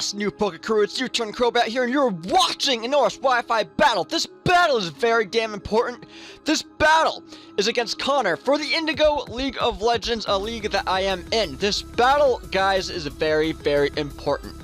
What's new, Pokecre? It's your turn, Crobat here, and you're watching an Oras Wi-Fi battle. This battle is very damn important. This battle is against Connor for the Indigo League of Legends, a league that I am in. This battle, guys, is very, very important.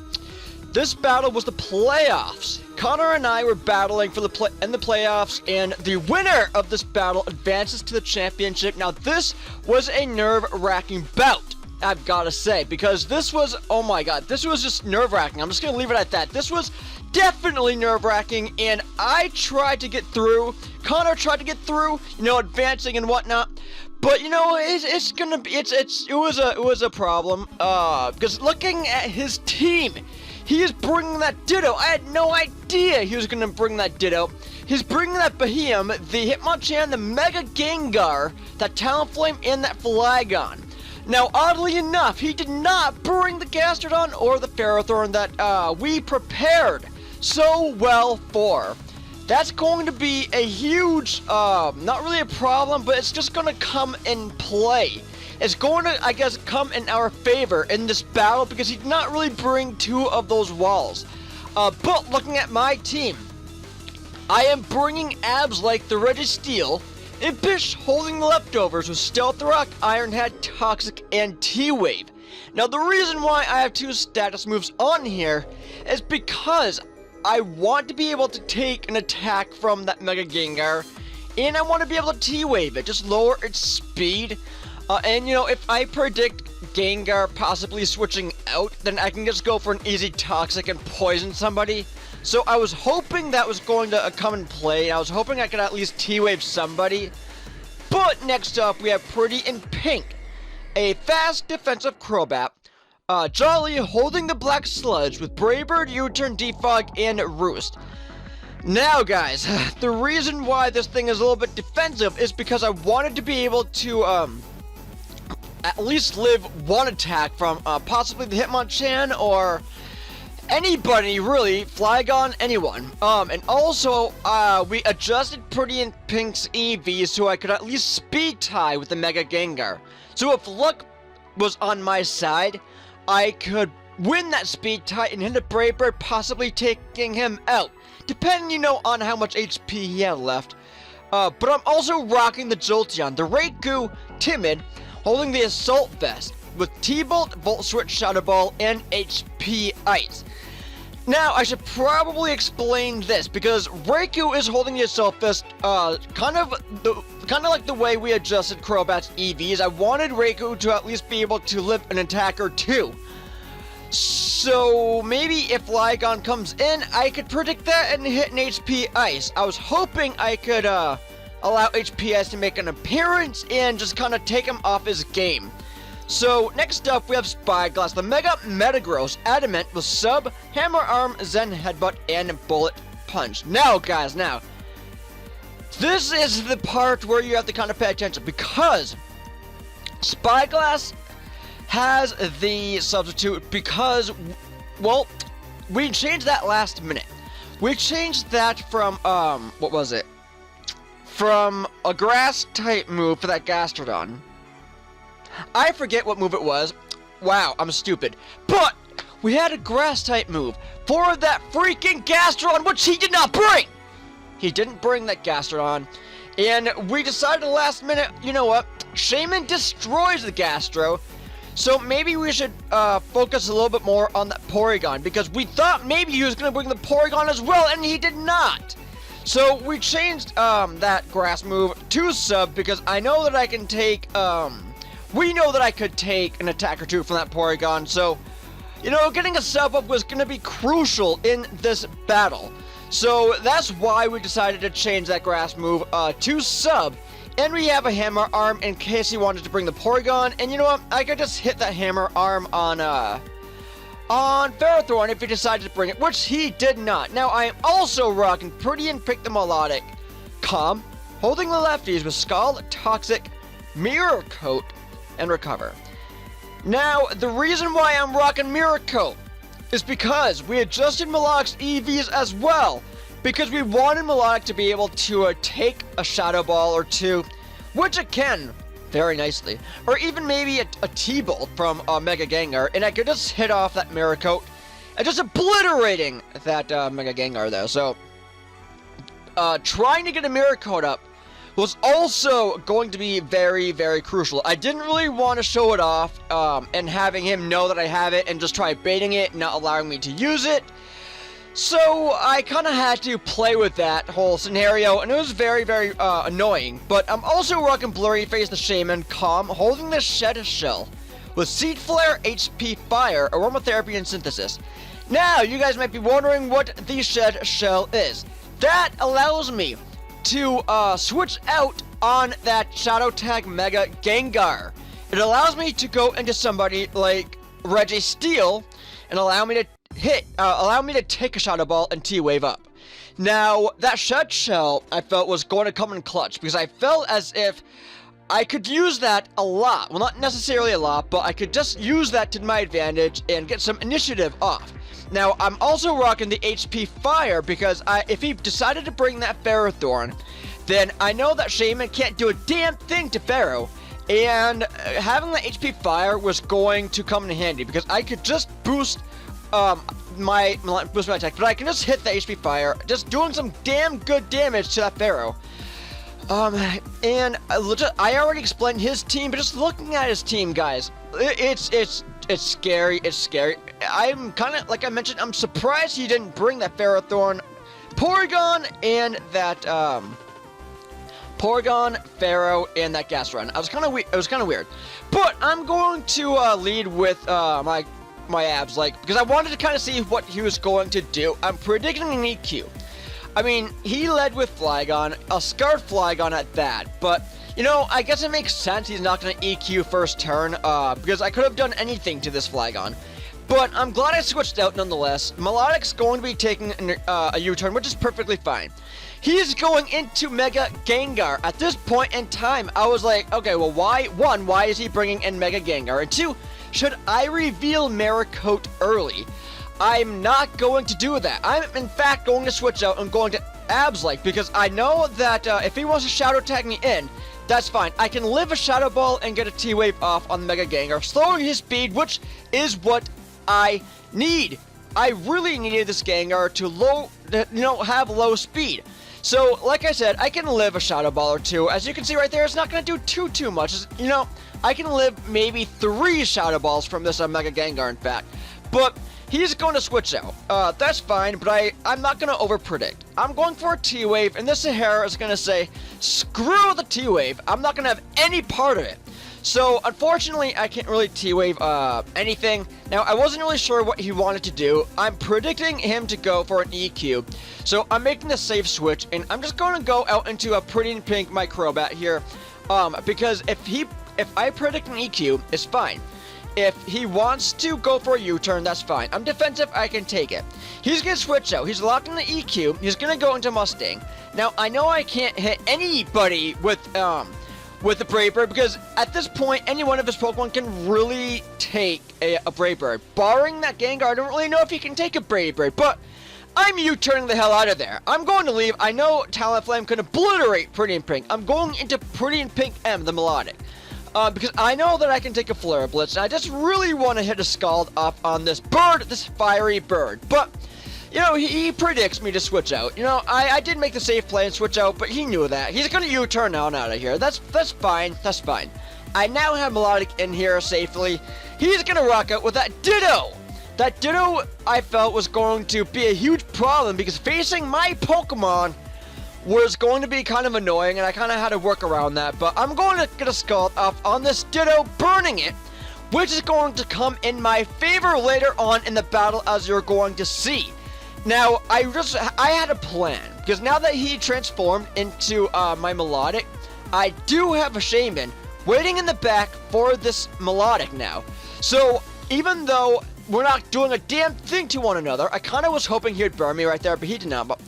This battle was the playoffs. Connor and I were battling for the playoffs, and the winner of this battle advances to the championship. Now, this was a nerve-wracking bout, I've got to say, because this was, oh my god, this was just nerve-wracking. I'm just going to leave it at that. This was definitely nerve-wracking, and I tried to get through. Connor tried to get through, you know, advancing and whatnot. But you know, it was a problem. Because looking at his team, he is bringing that Ditto. I had no idea he was gonna bring that Ditto. He's bringing that Behemoth, the Hitmonchan, the Mega Gengar, that Talonflame, and that Flygon. Now, oddly enough, he did not bring the Gastrodon or the Ferrothorn that we prepared so well for. That's going to be a huge, not really a problem, but it's just going to come in play. It's going to, I guess, come in our favor in this battle because he did not really bring two of those walls. But looking at my team, I am bringing abs like the Registeel, Impish holding the leftovers with Stealth Rock, Iron Head, Toxic, and T-Wave. Now, the reason why I have two status moves on here is because I want to be able to take an attack from that Mega Gengar, and I want to be able to T-Wave it, just lower its speed. And you know, if I predict Gengar possibly switching out, then I can just go for an easy Toxic and poison somebody. So I was hoping that was going to come in play. I was hoping I could at least T-Wave somebody. But next up, we have Pretty in Pink, a fast defensive Crobat. Jolly holding the Black Sludge with Braybird, U-Turn, Defog, and Roost. Now guys, the reason why this thing is a little bit defensive is because I wanted to be able to at least live one attack from possibly the Hitmonchan or anybody really, Flygon, anyone. And also we adjusted Pretty in Pink's EV so I could at least speed tie with the Mega Gengar. So if luck was on my side, I could win that speed tie and hit a Brave Bird, possibly taking him out, depending, you know, on how much HP he had left. But I'm also rocking the Jolteon, the Raikou Timid, holding the Assault Vest with T-Bolt, Volt Switch, Shadow Ball, and HP Ice. Now, I should probably explain this because Raikou is holding the Assault Vest, kind of like the way we adjusted Crobat's EVs. I wanted Raikou to at least be able to live an attack or two. So maybe if Flygon comes in, I could predict that and hit an HP Ice. I was hoping I could allow HP Ice to make an appearance and just kind of take him off his game. So next up we have Spyglass, the Mega Metagross Adamant with Sub, Hammer Arm, Zen Headbutt, and Bullet Punch. Now guys, this is the part where you have to kind of pay attention because Spyglass has the substitute because, well, we changed that last minute. We changed that from, what was it? From a grass type move for that Gastrodon. I forget what move it was. Wow, I'm stupid. But we had a grass type move for that freaking Gastrodon, which he did not bring. He didn't bring that Gastrodon. And we decided last minute, you know what? Shaman destroys the Gastro. So maybe we should focus a little bit more on that Porygon, because we thought maybe he was going to bring the Porygon as well, and he did not. So we changed that grass move to Sub because I know that I can take, we know that I could take an attack or two from that Porygon. So, you know, getting a Sub up was going to be crucial in this battle. So that's why we decided to change that grass move to Sub. And we have a Hammer Arm in case he wanted to bring the Porygon. And you know what? I could just hit that Hammer Arm on Ferrothorn if he decided to bring it, which he did not. Now, I am also rocking Pretty in Pink the Melodic, Calm, holding the lefties with Scald, Toxic, Mirror Coat, and Recover. Now, the reason why I'm rocking Mirror Coat is because we adjusted Melodic's EVs as well. Because we wanted Melodic to be able to take a Shadow Ball or two, which it can very nicely. Or even maybe a T-Bolt from Mega Gengar, and I could just hit off that Mirror Coat and just obliterating that Mega Gengar though. So trying to get a Mirror Coat up was also going to be very, very crucial. I didn't really want to show it off and having him know that I have it and just try baiting it, not allowing me to use it. So I kind of had to play with that whole scenario, and it was very, very annoying. But I'm also rocking Blurry Face the Shaman, Calm, holding the Shed Shell with Seed Flare, HP Fire, Aromatherapy, and Synthesis. Now, you guys might be wondering what the Shed Shell is. That allows me to switch out on that Shadow Tag Mega Gengar. It allows me to go into somebody like Registeel and allow me to take a Shadow Ball and T-Wave up. Now, that Shed Shell I felt was going to come in clutch because I felt as if I could use that a lot. Well, not necessarily a lot, but I could just use that to my advantage and get some initiative off. Now, I'm also rocking the HP Fire because if he decided to bring that Ferrothorn, then I know that Shaman can't do a damn thing to Pharaoh, and having that HP Fire was going to come in handy because I could just boost my attack, but I can just hit the HP Fire, just doing some damn good damage to that Pharaoh. And I already explained his team, but just looking at his team, guys, it's scary. It's scary. I'm kind of, like I mentioned, I'm surprised he didn't bring that Ferrothorn, Porygon, and that Porygon, Pharaoh, and that Gas Run. It was kind of weird. But I'm going to lead with my abs, because I wanted to kind of see what he was going to do. I'm predicting an EQ. I mean, he led with Flygon, a Scarred Flygon at that, but, you know, I guess it makes sense he's not going to EQ first turn, because I could have done anything to this Flygon. But I'm glad I switched out nonetheless. Melodic's going to be taking a U-turn, which is perfectly fine. He's going into Mega Gengar. At this point in time, I was like, okay, well, why is he bringing in Mega Gengar? And two, should I reveal Mirror Coat early? I'm not going to do that. I'm, in fact, going to switch out and going to Abs-like, because I know that if he wants to Shadow Tag me in, that's fine. I can live a Shadow Ball and get a T-Wave off on the Mega Gengar, slowing his speed, which is what I need. I really needed this Gengar to have low speed. So, like I said, I can live a Shadow Ball or two. As you can see right there, it's not going to do too much. You know, I can live maybe 3 Shadow Balls from this Mega Gengar, in fact. But he's going to switch out. That's fine, but I'm not going to over-predict. I'm going for a T-Wave, and this Sahara is going to say, screw the T-Wave. I'm not going to have any part of it. So, unfortunately, I can't really T-Wave anything. Now, I wasn't really sure what he wanted to do. I'm predicting him to go for an EQ. So, I'm making the safe switch, and I'm just going to go out into a Pretty in Pink Microbat here. Because if I predict an EQ, it's fine. If he wants to go for a U-turn, that's fine. I'm defensive, I can take it. He's going to switch out. He's locked in the EQ. He's going to go into Mustang. Now, I know I can't hit anybody with the Brave Bird, because at this point, any one of his Pokemon can really take a Brave Bird. Barring that Gengar, I don't really know if he can take a Brave Bird, but I'm U-turning the hell out of there. I'm going to leave. I know Talonflame can obliterate Pretty in Pink. I'm going into Pretty in Pink M, the Melodic. Because I know that I can take a Flare Blitz, and I just really want to hit a Scald off on this bird, this fiery bird. But, you know, he predicts me to switch out. You know, I did make the safe play and switch out, but he knew that. He's going to U-turn on out of here. That's fine. That's fine. I now have Melodic in here safely. He's going to rock out with that Ditto. That Ditto, I felt, was going to be a huge problem, because facing my Pokemon was going to be kind of annoying, and I kind of had to work around that. But I'm going to get a Scald off on this Ditto, burning it, which is going to come in my favor later on in the battle, as you're going to see. Now, I had a plan, because now that he transformed into my Melodic, I do have a Shaman waiting in the back for this Melodic now. So, even though we're not doing a damn thing to one another, I kind of was hoping he would burn me right there, but he did not. But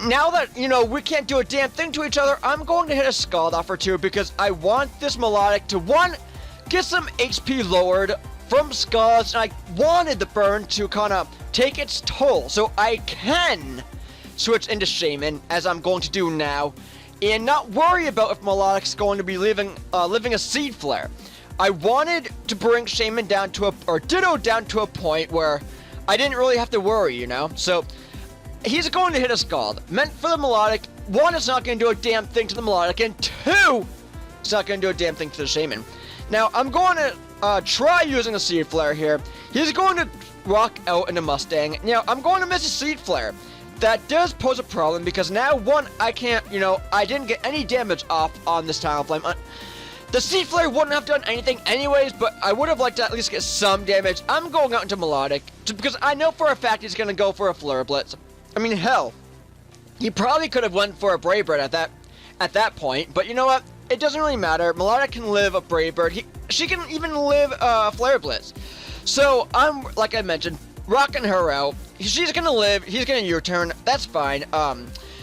now that, you know, we can't do a damn thing to each other, I'm going to hit a Scald off or two, because I want this Melodic to, one, get some HP lowered from Scalds, and I wanted the burn to kind of take its toll, so I can switch into Shaman, as I'm going to do now, and not worry about if Melodic's going to be living a Seed Flare. I wanted to bring Shaman down to or Ditto down to a point where I didn't really have to worry, you know? So, he's going to hit a Scald. Meant for the Melodic. 1, it's not going to do a damn thing to the Melodic. And 2, it's not going to do a damn thing to the Shaman. Now, I'm going to try using a Seed Flare here. He's going to rock out into Mustang. Now, I'm going to miss a Seed Flare. That does pose a problem because now, 1, I can't, you know, I didn't get any damage off on this Talonflame. The Seed Flare wouldn't have done anything anyways, but I would have liked to at least get some damage. I'm going out into Melodic, because I know for a fact he's going to go for a Flare Blitz. I mean, hell, he probably could have went for a Brave Bird at that point, but you know what? It doesn't really matter. Melodic can live a Brave Bird. She can even live a Flare Blitz. So, I'm, like I mentioned, rocking her out. She's going to live. He's going to U-turn. That's fine.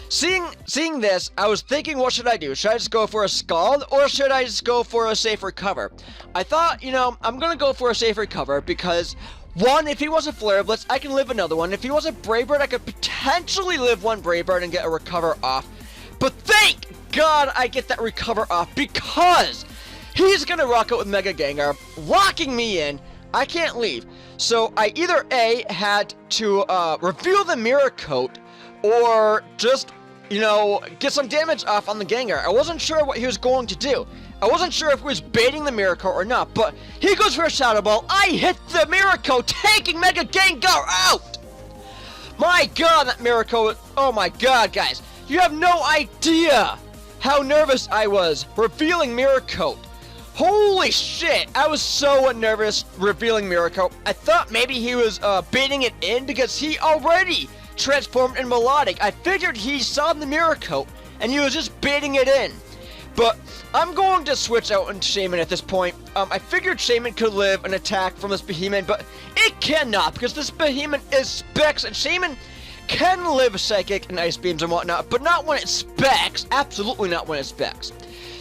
Seeing this, I was thinking, what should I do? Should I just go for a Scald, or should I just go for a safe recover? I thought, you know, I'm gonna go for a safe recover because, 1, if he was a Flare Blitz, I can live another one. If he was a Brave Bird, I could potentially live one Brave Bird and get a recover off. But thank God I get that recover off because he's gonna rock out with Mega Gengar, locking me in. I can't leave. So I either A, had to reveal the Mirror Coat, or just, you know, get some damage off on the Gengar. I wasn't sure what he was going to do. I wasn't sure if he was baiting the Mirror Coat or not, but he goes for a Shadow Ball. I hit the Mirror Coat, taking Mega Gengar out! My God, that Mirror Coat, oh my God, guys. You have no idea how nervous I was revealing Mirror Coat. Holy shit, I was so nervous revealing Mirror Coat. I thought maybe he was baiting it in because he already transformed in Melodic. I figured he saw the Mirror Coat and he was just baiting it in. But I'm going to switch out into Shaman at this point. I figured Shaman could live an attack from this Behemoth, but it cannot because this Behemoth is Specs, and Shaman can live Psychic and Ice Beams and whatnot, but not when it Specs. Absolutely not when it Specs.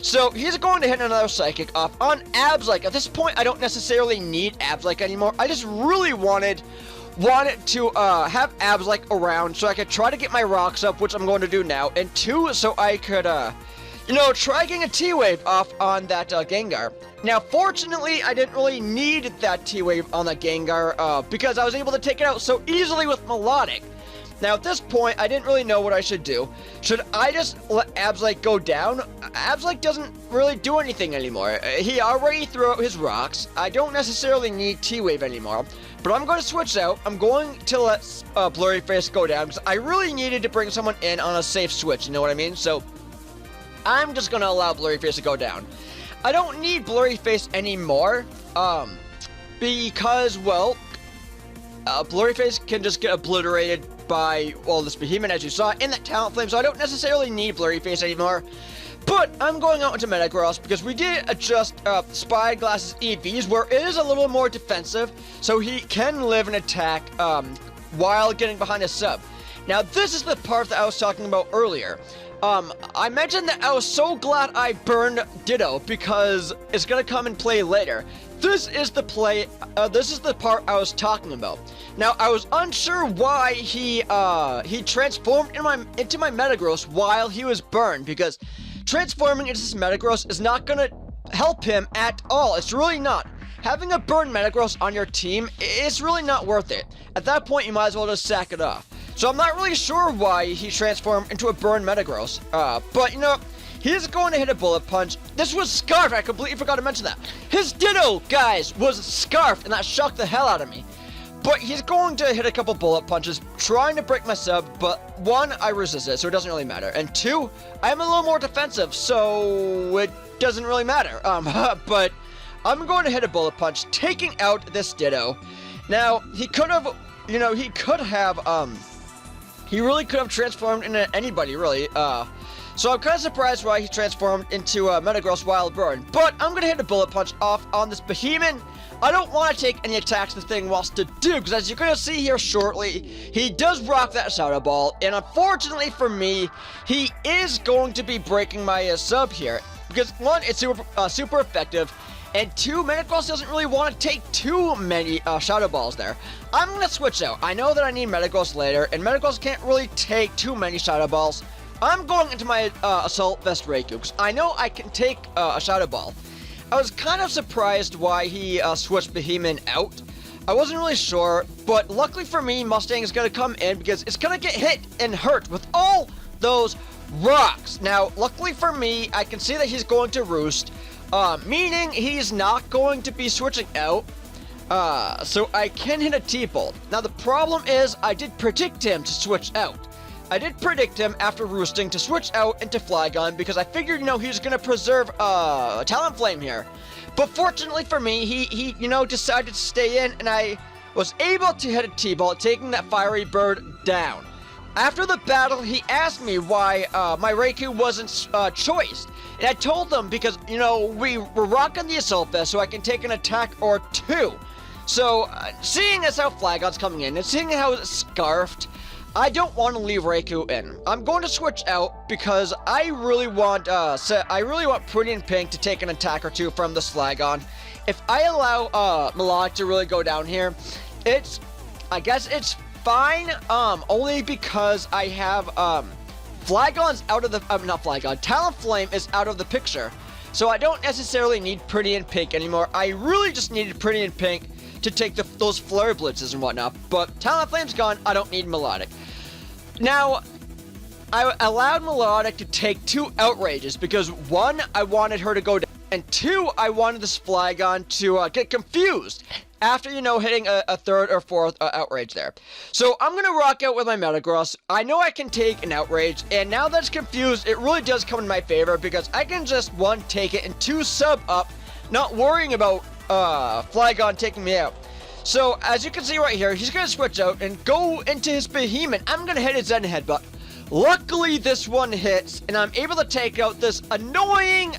So he's going to hit another Psychic off on Abslike. At this point, I don't necessarily need Abslike anymore. I just really wanted to have Abslike around so I could try to get my rocks up, which I'm going to do now, and 2, so I could, you know, try getting a T-Wave off on that Gengar. Now, fortunately, I didn't really need that T-Wave on that Gengar, because I was able to take it out so easily with Melodic. Now, at this point, I didn't really know what I should do. Should I just let Abslike go down? Abslike doesn't really do anything anymore. He already threw out his rocks. I don't necessarily need T-Wave anymore. But I'm going to switch out. I'm going to let Blurry Face go down because I really needed to bring someone in on a safe switch, you know what I mean? So, I'm just going to allow Blurry Face to go down. I don't need Blurry Face anymore, because, well, Blurry Face can just get obliterated by, well, this Behemoth, as you saw, in that Talonflame, so I don't necessarily need Blurry Face anymore. But I'm going out into Metagross because we did adjust Spyglass's EVs where it is a little more defensive, so he can live an attack while getting behind a sub. Now, this is the part that I was talking about earlier. I mentioned that I was so glad I burned Ditto because it's going to come and play later. This is the part I was talking about. Now, I was unsure why he transformed into my Metagross while he was burned, because transforming into this Metagross is not gonna help him at all. It's really not. Having a burned Metagross on your team is really not worth it. At that point, you might as well just sack it off. So I'm not really sure why he transformed into a burned Metagross. But you know, he's going to hit a Bullet Punch. This was Scarf. I completely forgot to mention that. His Ditto, guys, was Scarf, and that shocked the hell out of me. But he's going to hit a couple Bullet Punches, trying to break my sub, but 1, I resist it, so it doesn't really matter. And 2, I'm a little more defensive, so it doesn't really matter. But I'm going to hit a Bullet Punch, taking out this Ditto. Now, he could have, you know, he really could have transformed into anybody, really. So I'm kind of surprised why he transformed into Metagross Wild Burn. But I'm going to hit a Bullet Punch off on this Behemoth. I don't want to take any attacks the thing wants to do, because as you're going to see here shortly, he does rock that Shadow Ball, and unfortunately for me, he is going to be breaking my sub here, because 1, it's super effective, and 2, Metagross doesn't really want to take too many Shadow Balls there. I'm going to switch out. I know that I need Metagross later, and Metagross can't really take too many Shadow Balls. I'm going into my Assault Vest Raikou, because I know I can take a Shadow Ball. I was kind of surprised why he switched Behemoth out. I wasn't really sure, but luckily for me, Mustang is going to come in because it's going to get hit and hurt with all those rocks. Now, luckily for me, I can see that he's going to roost, meaning he's not going to be switching out. So I can hit a T-bolt. Now, the problem is I did predict him to switch out. I did predict him after roosting to switch out into Flygon because I figured, he's going to preserve Talonflame here. But fortunately for me, he decided to stay in, and I was able to hit a T-bolt, taking that fiery bird down. After the battle, he asked me why my Raikou wasn't choiced. And I told him because, we were rocking the Assault Vest so I can take an attack or two. So, seeing as how Flygon's coming in and seeing how it's scarfed, I don't want to leave Raikou in. I'm going to switch out because I really want Pretty and Pink to take an attack or two from this Flygon. If I allow Melodic to really go down here, I guess it's fine. Only because I have Flygon's out of the not Flygon. Talonflame is out of the picture, so I don't necessarily need Pretty and Pink anymore. I really just needed Pretty and Pink to take those Flare Blitzes and whatnot, but Talonflame's gone, I don't need Melodic. Now, I allowed Melodic to take 2 Outrages because 1, I wanted her to go down, and 2, I wanted this Flygon to get confused after, hitting a 3rd or 4th Outrage there. So I'm going to rock out with my Metagross. I know I can take an Outrage, and now that it's confused, it really does come in my favor because I can just, 1, take it, and 2, sub up, not worrying about Flygon taking me out. So, as you can see right here, he's going to switch out and go into his Behemoth. I'm going to hit his Zen Headbutt. Luckily, this one hits, and I'm able to take out this annoying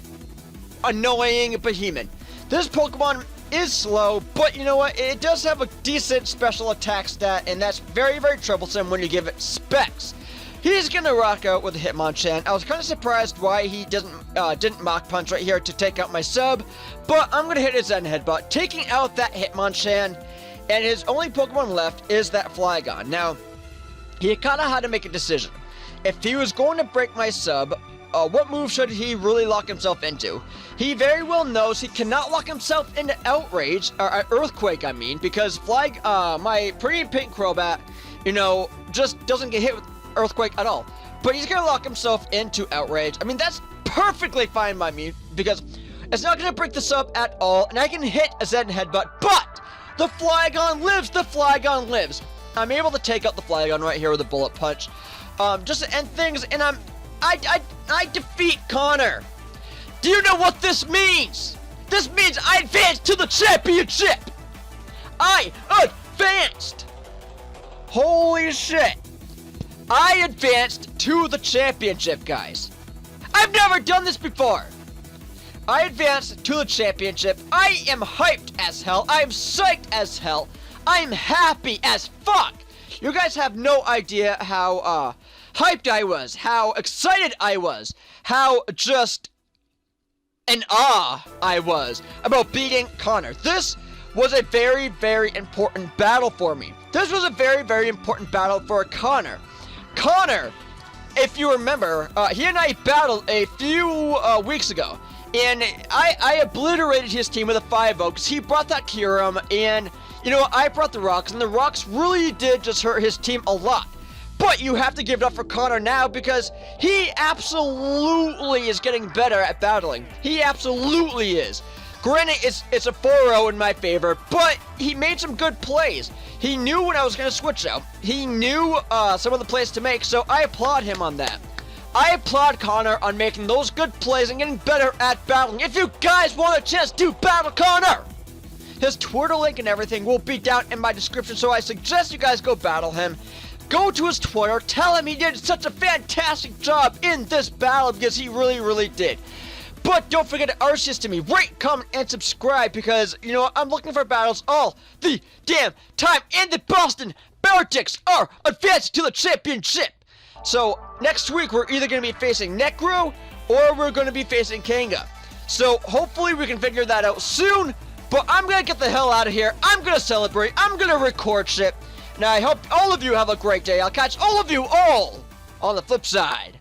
Behemoth. This Pokemon is slow, but you know what? It does have a decent special attack stat, and that's very, very troublesome when you give it specs. He's going to rock out with a Hitmonchan. I was kind of surprised why he didn't Mach Punch right here to take out my sub, but I'm going to hit his Zen Headbutt, taking out that Hitmonchan, and his only Pokemon left is that Flygon. Now, he kind of had to make a decision. If he was going to break my sub, what move should he really lock himself into? He very well knows he cannot lock himself into Outrage, or Earthquake, I mean, because my Pretty Pink Crobat, just doesn't get hit with Earthquake at all. But he's going to lock himself into Outrage. I mean, that's perfectly fine by me, because it's not going to break the sub at all, and I can hit a Zen Headbutt, but the Flygon lives! I'm able to take out the Flygon right here with a Bullet Punch, just to end things, and I defeat Connor. Do you know what this means? This means I advanced to the championship! I advanced! Holy shit! I advanced to the championship, guys. I've never done this before. I advanced to the championship. I am hyped as hell. I am psyched as hell. I am happy as fuck. You guys have no idea how hyped I was, how excited I was, how just in awe I was about beating Connor. This was a very, very important battle for me. This was a very, very important battle for Connor. Connor, if you remember, he and I battled a few weeks ago, and I obliterated his team with a 5-0 because he brought that Kyurem, and I brought the rocks, and the rocks really did just hurt his team a lot. But you have to give it up for Connor now because he absolutely is getting better at battling. He absolutely is. Granted, it's a 4-0 in my favor, but he made some good plays. He knew when I was going to switch out. He knew some of the plays to make, so I applaud him on that. I applaud Connor on making those good plays and getting better at battling. If you guys want a chance to battle Connor, his Twitter link and everything will be down in my description, so I suggest you guys go battle him. Go to his Twitter, tell him he did such a fantastic job in this battle because he really, really did. But don't forget to RCS to me, rate, comment, and subscribe because, I'm looking for battles all the damn time. And the Boston Barretics are advancing to the championship. So, next week we're either going to be facing Necro or we're going to be facing Kanga. So, hopefully we can figure that out soon. But I'm going to get the hell out of here. I'm going to celebrate. I'm going to record shit. And I hope all of you have a great day. I'll catch all of you all on the flip side.